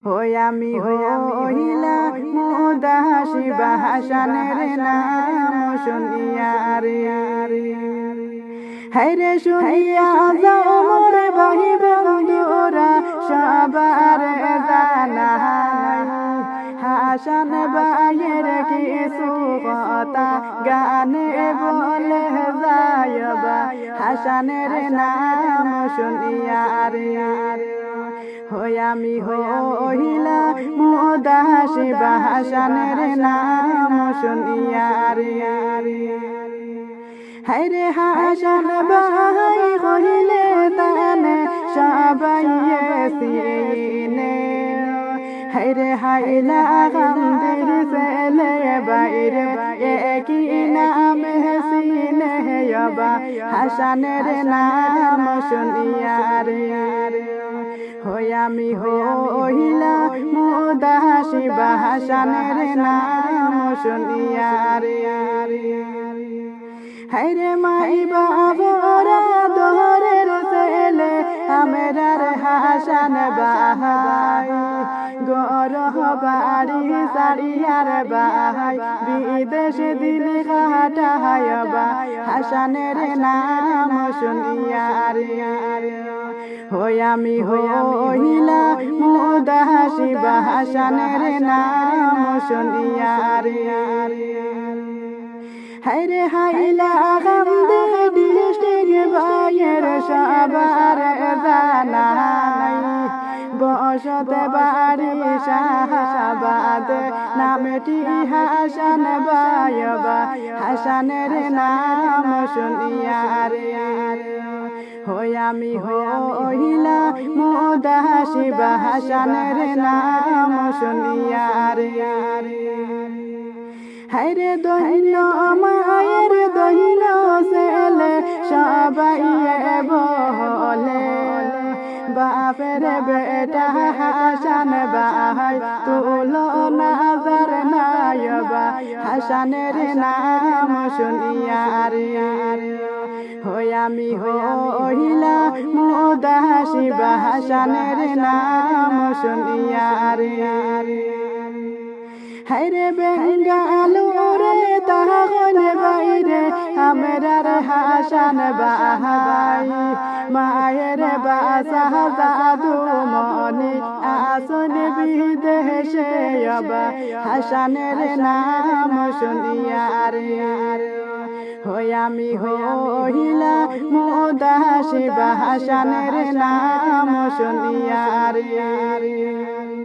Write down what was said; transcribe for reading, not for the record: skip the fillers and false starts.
আমি হইলা মুদাসি হাসানের নাম শুনিয়া রে হায়রে শুনিয়া যাও মোর ভাই বন্ধুরা সবার জানাই হাসান ভাইয়ের কিছু কথা গানে বলে যায়বা হাসানের নাম শুনিয়া রে আমি হইলা মুদাসি হাসানের নাম শুনিয়া রে হায়রে হাসান ভাই কহিলে তানে সবাই চিনে হায়রে হাইলা গান্ধির ছেলে বাইরে একই নামে চিনে হাসানের নাম শুনিয়া রে আমি হইলা মুদাসি হাসানের নাম শুনিয়া রে হায়রে মাই বাবরা দোরের ছেলে আমরার হাসান ভাই গরহ বাড়ি সারিয়ার ভাই বিদেশ দিল কাটায়বা হাসানের নাম শুনিয়া রে আমি হইলা মুদাসি হাসানের নাম শুনিয়া রে হায়রে হাইলা গান্ধী ডিস্ট্রিক্ট ভাইয়ের সবার জানাই বসতে বাড়ি শাহাবাদ নামটি হাসান ভাইবা হাসানের নাম শুনিয়া রে আমি হইলা মুদাসি হাসানের নাম শুনিয়া রে হায়রে দহিন মায়ের দহিন ছেলে সবাই বলে বাপের বেটা হাসান ভাই তুলো নাজার নায়বা হাসানের নাম শুনিয়া রে আমি হইলা মুদাসি হাসানের নাম শুনিয়া রে হায়রে বেঙ্গালুরে তখন বাইরে আমরার হাসান ভাই মায়ের বাসা জাদু মনে আসন বিদেশে হাসানের নাম শুনিয়া রে আমি হইলা মুদাসি হাসানের নাম শুনিয়া রে